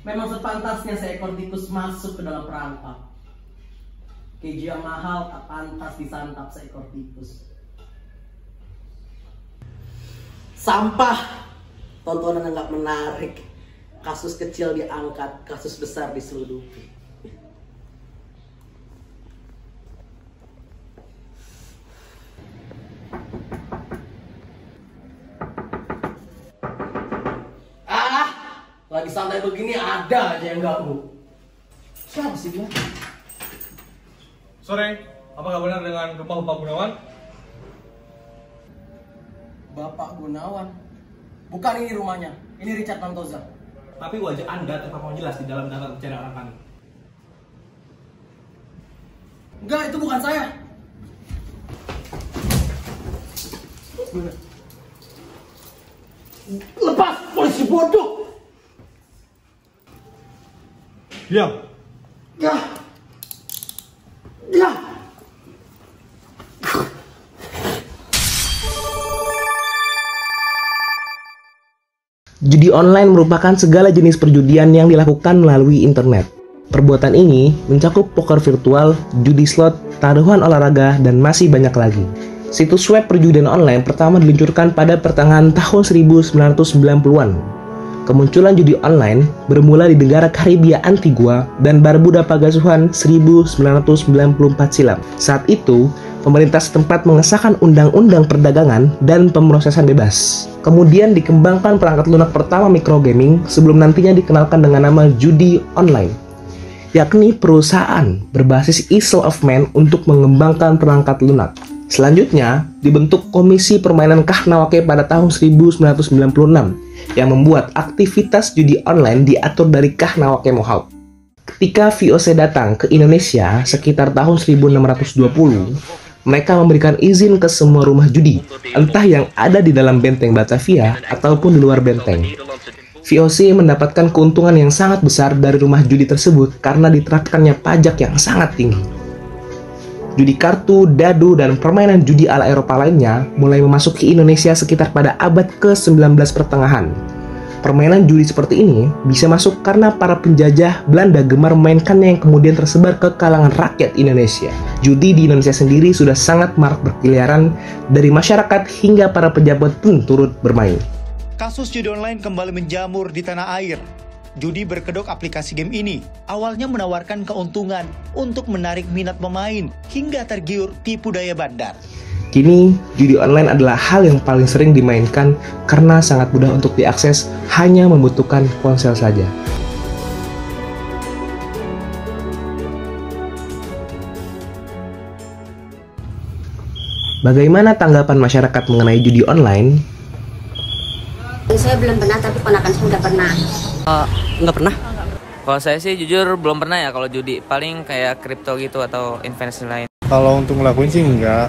Memang sepantasnya seekor tikus masuk ke dalam perangkap. Keju yang mahal tak pantas disantap seekor tikus. Sampah, tontonan yang gak menarik. Kasus kecil diangkat, kasus besar diseludupi. Lagi santai begini ada aja yang ganggu. Siapa sih dia? Sore, apakah benar dengan Bapak Gunawan? Bapak Gunawan? Bukan, ini rumahnya. Ini Richard Pantoza. Tapi wajah Anda terpampang jelas di dalam daftar pencarian kami. Enggak, itu bukan saya. Lepas, polisi bodoh! Diam. Ya. Ya. Judi online merupakan segala jenis perjudian yang dilakukan melalui internet. Perbuatan ini mencakup poker virtual, judi slot, taruhan olahraga, dan masih banyak lagi. Situs web perjudian online pertama diluncurkan pada pertengahan tahun 1990-an. Kemunculan judi online bermula di negara Karibia Antigua dan Barbuda Pagasuhan 1994 silam. Saat itu, pemerintah setempat mengesahkan undang-undang perdagangan dan pemrosesan bebas. Kemudian dikembangkan perangkat lunak pertama microgaming sebelum nantinya dikenalkan dengan nama judi online, yakni perusahaan berbasis Isle of Man untuk mengembangkan perangkat lunak. Selanjutnya, dibentuk Komisi Permainan Kahnawake pada tahun 1996 yang membuat aktivitas judi online diatur dari Kahnawake Mohawk. Ketika VOC datang ke Indonesia sekitar tahun 1620, mereka memberikan izin ke semua rumah judi, entah yang ada di dalam benteng Batavia ataupun di luar benteng. VOC mendapatkan keuntungan yang sangat besar dari rumah judi tersebut karena diterapkannya pajak yang sangat tinggi. Judi kartu, dadu, dan permainan judi ala Eropa lainnya mulai memasuki Indonesia sekitar pada abad ke-19 pertengahan. Permainan judi seperti ini bisa masuk karena para penjajah Belanda gemar memainkannya yang kemudian tersebar ke kalangan rakyat Indonesia. Judi di Indonesia sendiri sudah sangat marak berkeliaran, dari masyarakat hingga para pejabat pun turut bermain. Kasus judi online kembali menjamur di tanah air. Judi berkedok aplikasi game ini awalnya menawarkan keuntungan untuk menarik minat pemain hingga tergiur tipu daya bandar. Kini, judi online adalah hal yang paling sering dimainkan karena sangat mudah untuk diakses, hanya membutuhkan ponsel saja. Bagaimana tanggapan masyarakat mengenai judi online? Saya belum pernah, tapi ponakan saya udah pernah. Nggak pernah. Kalau saya sih jujur belum pernah ya kalau judi. Paling kayak kripto gitu atau investasi lain. Kalau untuk ngelakuin sih enggak.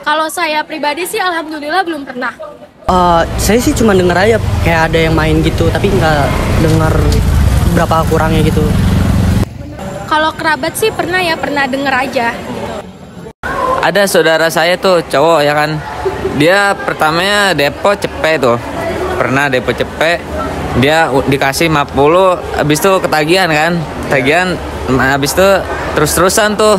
Kalau saya pribadi sih alhamdulillah belum pernah. Saya sih cuma denger aja kayak ada yang main gitu, tapi nggak dengar berapa kurangnya gitu. Kalau kerabat sih pernah denger aja. Ada saudara saya tuh cowok ya kan. Dia pertamanya depo cepet tuh. Pernah depo cepet. Dia dikasih 50, habis itu ketagihan kan. Tagihan habis itu terus-terusan tuh.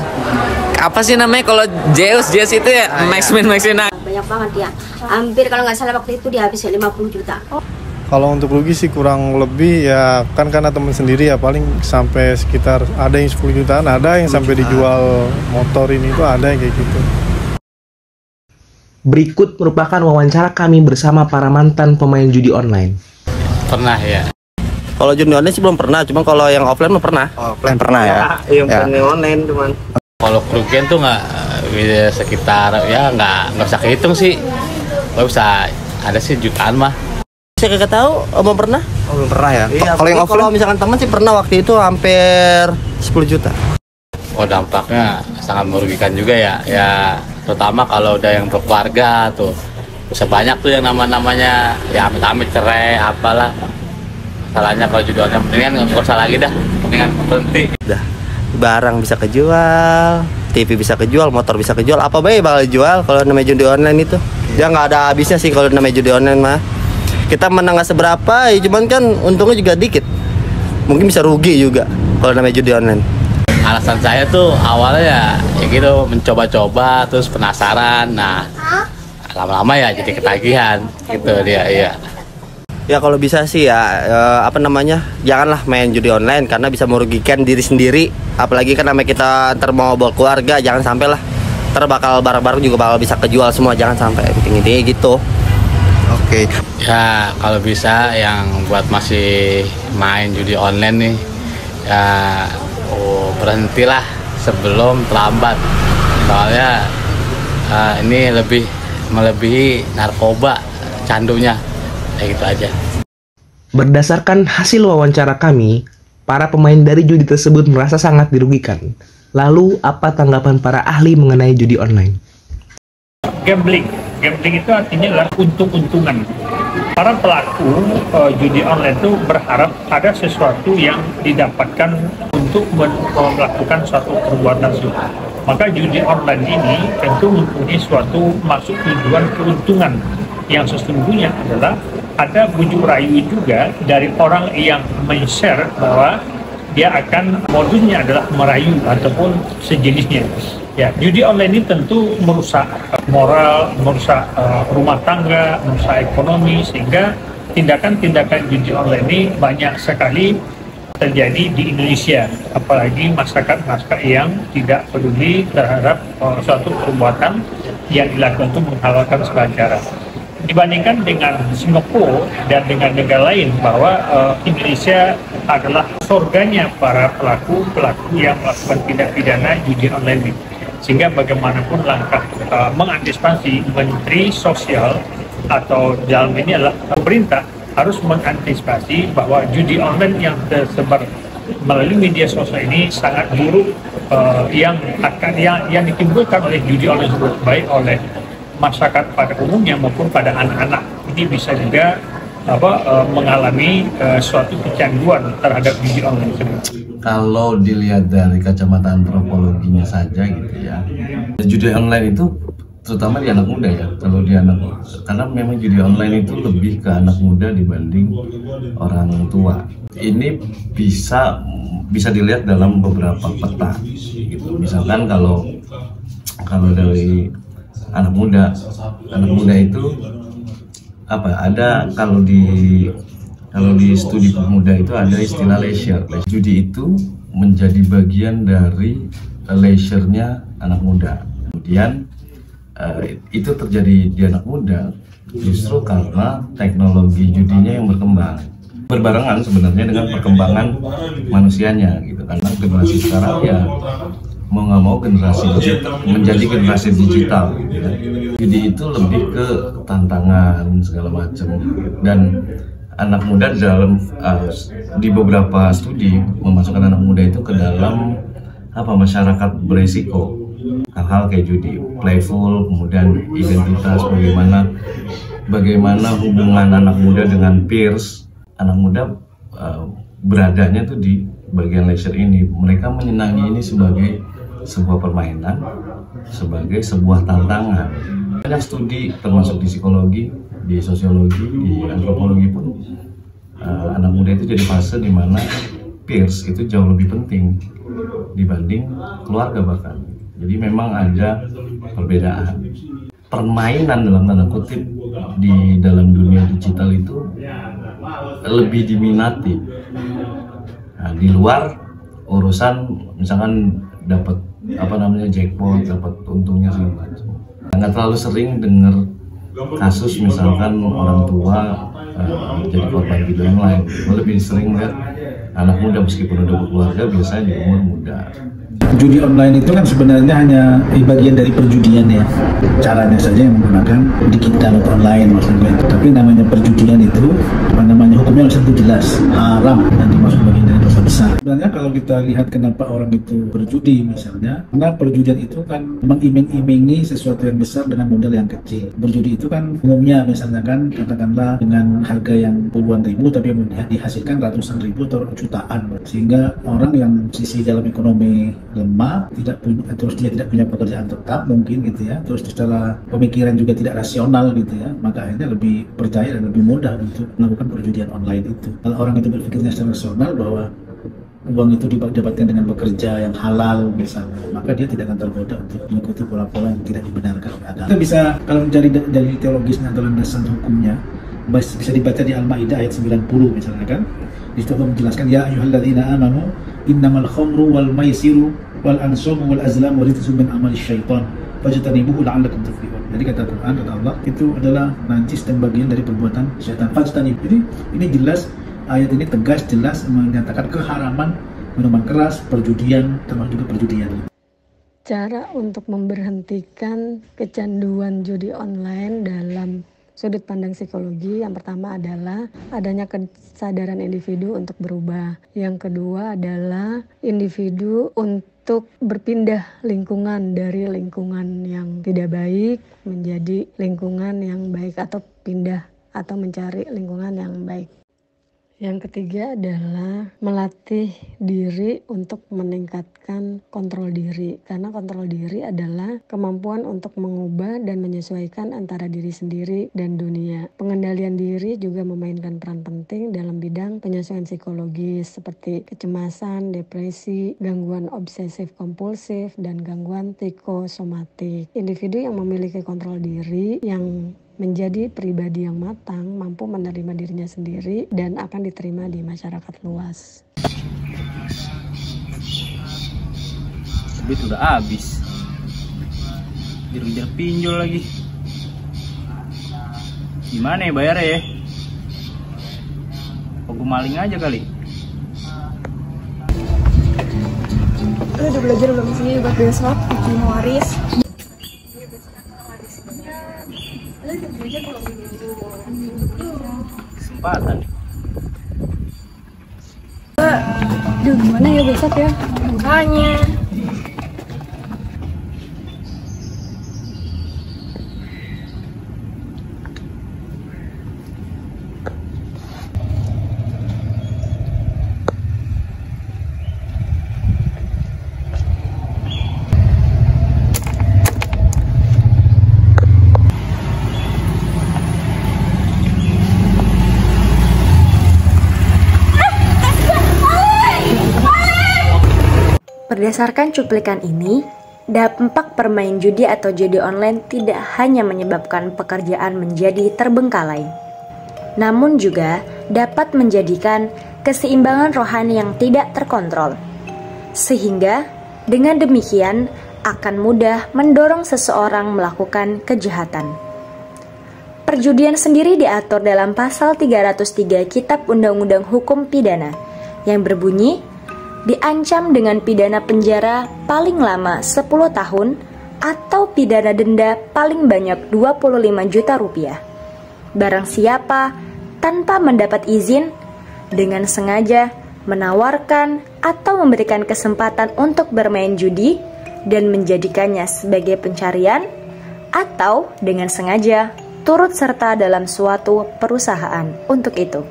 Apa sih namanya kalau Zeus itu ya? Maxmin. Banyak banget dia. Hampir kalau nggak salah waktu itu dia habis 50 juta. Kalau untuk rugi sih kurang lebih ya kan karena temen sendiri ya paling sampai sekitar ada yang 10 jutaan, ada yang sampai dijual motor ini tuh ada yang kayak gitu. Berikut merupakan wawancara kami bersama para mantan pemain judi online. Pernah ya. Kalau judi online sih belum pernah, cuma kalau yang offline mah pernah. Offline pernah ya. Yang online cuman. Kalau kerugian tuh nggak sekitar ya nggak usah kehitung sih. Nggak bisa ada sih jutaan mah. Saya kagak tahu, belum pernah. Belum pernah ya. Iya, kalau yang offline, kalau misalkan teman sih pernah waktu itu hampir 10 juta. Oh dampaknya sangat merugikan juga ya. Ya terutama kalau udah yang berkeluarga tuh bisa banyak tuh yang namanya ya amit-amit cerai apalah. Salahnya kalau judi online mendingan nggak usah lagi dah, mendingan berhenti. Dah, barang bisa kejual, TV bisa kejual, motor bisa kejual, apa baik bakal dijual kalau namanya judi online itu. Dia nggak ada habisnya sih kalau namanya judi online mah. Kita menang nggak seberapa, ya cuman kan untungnya juga dikit. mungkin bisa rugi juga kalau namanya judi online. Alasan saya tuh awalnya ya gitu, mencoba-coba terus penasaran. Nah, lama-lama ya jadi ketagihan gitu dia. Iya. Ya kalau bisa sih ya janganlah main judi online karena bisa merugikan diri sendiri. Apalagi kan namanya kita ntar mau bawa keluarga, jangan sampai lah. Ntar bakal barang-barang juga bakal bisa kejual semua, jangan sampai. Intinya gitu. Oke. Ya kalau bisa yang buat masih main judi online nih, ya berhentilah sebelum terlambat. Soalnya ini lebih melebihi narkoba candunya. Kayak gitu aja. Berdasarkan hasil wawancara kami, para pemain dari judi tersebut merasa sangat dirugikan. Lalu, apa tanggapan para ahli mengenai judi online? Gambling itu artinya adalah untung-untungan. Para pelaku judi online itu berharap ada sesuatu yang didapatkan untuk melakukan suatu perbuatan tersebut. Maka judi online ini tentu mempunyai suatu maksud tujuan keuntungan yang sesungguhnya adalah ada bujuk rayu juga dari orang yang men-share bahwa dia akan modusnya adalah merayu ataupun sejenisnya. Ya, judi online ini tentu merusak moral, merusak rumah tangga, merusak ekonomi, sehingga tindakan-tindakan judi online ini banyak sekali terjadi di Indonesia, apalagi masyarakat yang tidak peduli terhadap suatu perbuatan yang dilakukan untuk menghalalkan segala cara. Dibandingkan dengan Singapura dan dengan negara lain, bahwa Indonesia adalah surganya para pelaku yang melakukan tindak pidana judi online ini. Sehingga bagaimanapun langkah mengantisipasi Menteri Sosial atau dalam ini adalah pemerintah harus mengantisipasi bahwa judi online yang tersebar melalui media sosial ini sangat buruk, yang ditimbulkan oleh judi online tersebut, baik oleh masyarakat pada umumnya maupun pada anak-anak. Ini bisa juga mengalami suatu kecanduan terhadap judi online tersebut. Kalau dilihat dari kacamata antropologinya saja gitu ya, judi online itu terutama di anak muda ya. Kalau di karena memang judi online itu lebih ke anak muda dibanding orang tua. Ini bisa dilihat dalam beberapa peta gitu. Misalkan kalau dari anak muda itu ada kalau di studi pemuda itu ada istilah leisure. Judi itu menjadi bagian dari leisure-nya anak muda. Kemudian itu terjadi di anak muda justru karena teknologi judinya yang berbarengan sebenarnya dengan perkembangan manusianya gitu. Karena generasi sekarang ya mau nggak mau menjadi generasi digital gitu. Jadi itu lebih ke tantangan segala macam, dan anak muda di beberapa studi memasukkan anak muda itu ke dalam masyarakat beresiko hal-hal kayak judi, playful, kemudian identitas, bagaimana hubungan anak muda dengan peers. Anak muda beradanya tuh di bagian leisure ini, mereka menyenangi ini sebagai sebuah permainan, sebagai sebuah tantangan. Banyak studi termasuk di psikologi, di sosiologi, di antropologi pun anak muda itu jadi fase di mana peers itu jauh lebih penting dibanding keluarga bahkan. Jadi memang ada perbedaan. Permainan dalam tanda kutip di dalam dunia digital itu lebih diminati. Nah, di luar urusan misalkan dapat jackpot, dapat untungnya segala macam. Nggak terlalu sering dengar kasus misalkan orang tua jadi korban judi online. Lebih sering lihat anak muda meskipun udah berkeluarga biasanya di umur muda. Judi online itu kan sebenarnya hanya bagian dari perjudian ya. Caranya saja yang menggunakan digital atau online maksudnya. Tapi namanya perjudian itu, hukumnya harus jelas haram dan dimasuk bagian dari dosa besar. Sebenarnya kalau kita lihat kenapa orang itu berjudi misalnya, karena perjudian itu kan mengiming-imingi sesuatu yang besar dengan modal yang kecil. Berjudi itu kan umumnya misalnya kan katakanlah dengan harga yang puluhan ribu tapi dihasilkan ratusan ribu atau jutaan, sehingga orang yang sisi dalam ekonomi lemah, tidak punya, terus dia tidak punya pekerjaan tetap mungkin gitu ya, terus secara pemikiran juga tidak rasional gitu ya, maka akhirnya lebih percaya dan lebih mudah untuk melakukan perjudian online itu. Kalau orang itu berpikirnya secara rasional bahwa uang itu didapatkan dengan bekerja yang halal misalnya, maka dia tidak akan tergoda untuk mengikuti pola-pola yang tidak dibenarkan oleh agama. Kita bisa kalau mencari dari teologisnya atau landasan hukumnya, bisa dibaca di Al-Maidah ayat 90 misalnya kan. Di situ Allah menjelaskan, ya ayyuhalladzina amanu innamal khamru wal maisiru wal ansabu wal azlamu rijsun min amali syaitan fajtanibuhu la'allakum tuflihun. Jadi kata Quran, kata Allah, itu adalah najis dan bagian dari perbuatan syaitan. Fajtanibuh. Jadi ini jelas, ayat ini tegas jelas menyatakan keharaman minuman keras, perjudian, termasuk juga perjudian. Cara untuk memberhentikan kecanduan judi online dalam sudut pandang psikologi, yang pertama adalah adanya kesadaran individu untuk berubah. Yang kedua adalah individu untuk berpindah lingkungan dari lingkungan yang tidak baik menjadi lingkungan yang baik, atau pindah atau mencari lingkungan yang baik. Yang ketiga adalah melatih diri untuk meningkatkan kontrol diri, karena kontrol diri adalah kemampuan untuk mengubah dan menyesuaikan antara diri sendiri dan dunia. Pengendalian diri juga memainkan peran penting dalam bidang penyesuaian psikologis seperti kecemasan, depresi, gangguan obsesif kompulsif, dan gangguan psikosomatik. Individu yang memiliki kontrol diri, yang menjadi pribadi yang matang, mampu menerima dirinya sendiri dan akan diterima di masyarakat luas. Duit udah habis, ngejar pinjol lagi. Gimana ya bayarnya ya? Aku maling aja kali. Lu udah belajar belum sih buat besok bikin waris? Kesempatan. Duh, gimana ya besok ya? Makanya. Berdasarkan cuplikan ini, dampak bermain judi atau judi online tidak hanya menyebabkan pekerjaan menjadi terbengkalai, namun juga dapat menjadikan keseimbangan rohani yang tidak terkontrol. Sehingga dengan demikian akan mudah mendorong seseorang melakukan kejahatan. Perjudian sendiri diatur dalam pasal 303 Kitab Undang-Undang Hukum Pidana yang berbunyi diancam dengan pidana penjara paling lama 10 tahun atau pidana denda paling banyak 25 juta rupiah. Barang siapa tanpa mendapat izin dengan sengaja menawarkan atau memberikan kesempatan untuk bermain judi dan menjadikannya sebagai pencarian, atau dengan sengaja turut serta dalam suatu perusahaan untuk itu.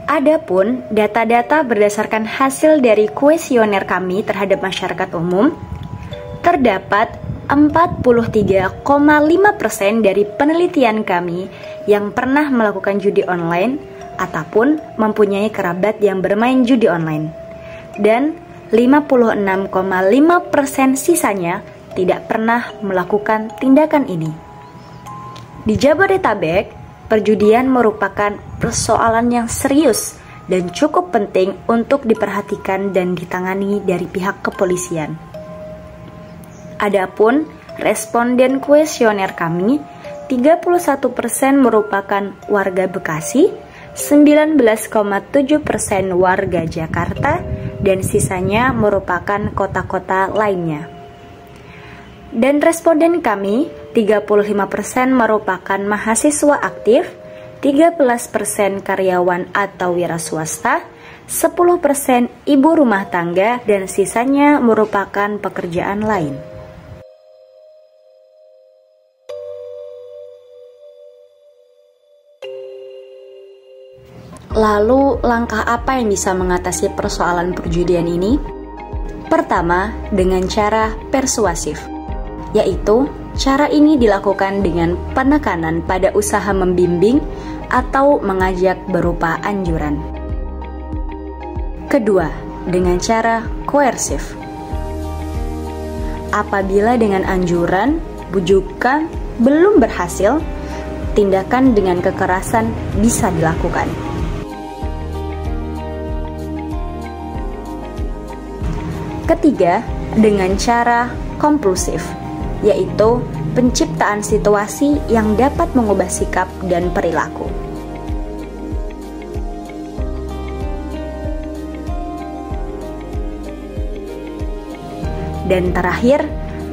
Adapun data-data berdasarkan hasil dari kuesioner kami terhadap masyarakat umum, terdapat 43,5% dari penelitian kami yang pernah melakukan judi online ataupun mempunyai kerabat yang bermain judi online, dan 56,5% sisanya tidak pernah melakukan tindakan ini. Di Jabodetabek, perjudian merupakan persoalan yang serius dan cukup penting untuk diperhatikan dan ditangani dari pihak kepolisian. Adapun responden kuesioner kami, 31% merupakan warga Bekasi, 19,7% warga Jakarta, dan sisanya merupakan kota-kota lainnya. Dan responden kami, 35% merupakan mahasiswa aktif, 13% karyawan atau wira swasta, 10% ibu rumah tangga, dan sisanya merupakan pekerjaan lain. Lalu, langkah apa yang bisa mengatasi persoalan perjudian ini? Pertama, dengan cara persuasif, yaitu cara ini dilakukan dengan penekanan pada usaha membimbing atau mengajak berupa anjuran. Kedua, dengan cara koersif. Apabila dengan anjuran, bujukan belum berhasil, tindakan dengan kekerasan bisa dilakukan. Ketiga, dengan cara kompulsif, yaitu penciptaan situasi yang dapat mengubah sikap dan perilaku. Dan terakhir,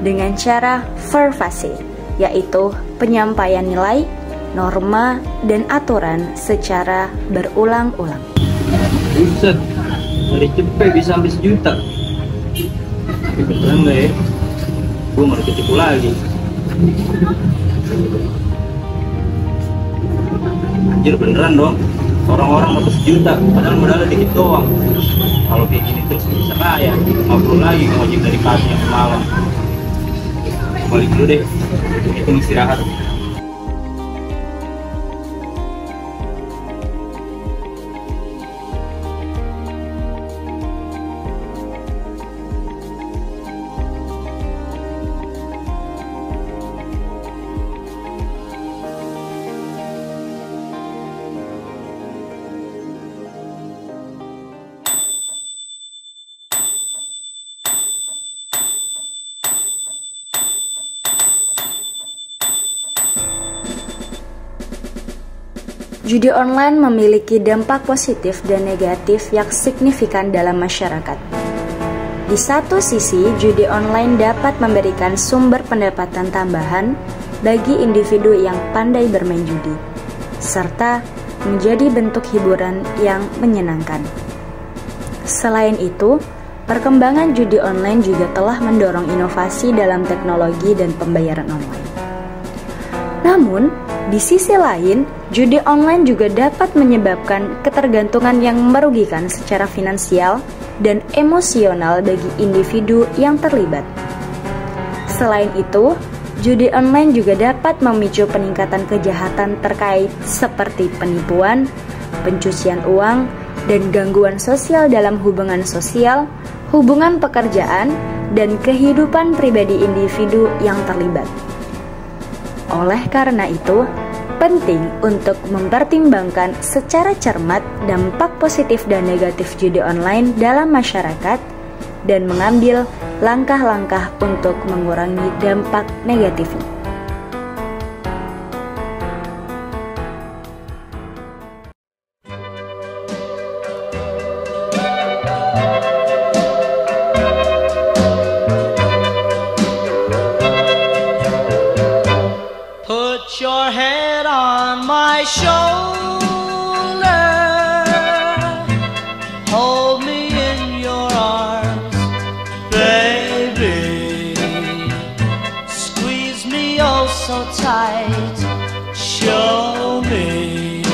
dengan cara persuasi, yaitu penyampaian nilai, norma, dan aturan secara berulang-ulang. Buset, dari cepet bisa sampai 1 juta. Tapi beneran gak ya? Gue mau ketipu lagi. Anjir beneran dong. Orang-orang dapat 1 juta, padahal modalnya dikit doang. Kalau kayak gini terus bisa kaya. Ngobrol lagi ngojek dari pagi sampai malam. Balik dulu deh, itu istirahat. Judi online memiliki dampak positif dan negatif yang signifikan dalam masyarakat. Di satu sisi, judi online dapat memberikan sumber pendapatan tambahan bagi individu yang pandai bermain judi, serta menjadi bentuk hiburan yang menyenangkan. Selain itu, perkembangan judi online juga telah mendorong inovasi dalam teknologi dan pembayaran online. Namun, di sisi lain, judi online juga dapat menyebabkan ketergantungan yang merugikan secara finansial dan emosional bagi individu yang terlibat. Selain itu, judi online juga dapat memicu peningkatan kejahatan terkait seperti penipuan, pencucian uang, dan gangguan sosial dalam hubungan sosial, hubungan pekerjaan, dan kehidupan pribadi individu yang terlibat. Oleh karena itu, penting untuk mempertimbangkan secara cermat dampak positif dan negatif judi online dalam masyarakat dan mengambil langkah-langkah untuk mengurangi dampak negatifnya. Your head on my shoulder, hold me in your arms, baby, squeeze me oh so tight, show me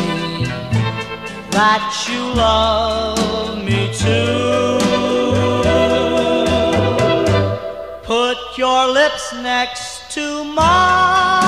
that you love me too, put your lips next to mine,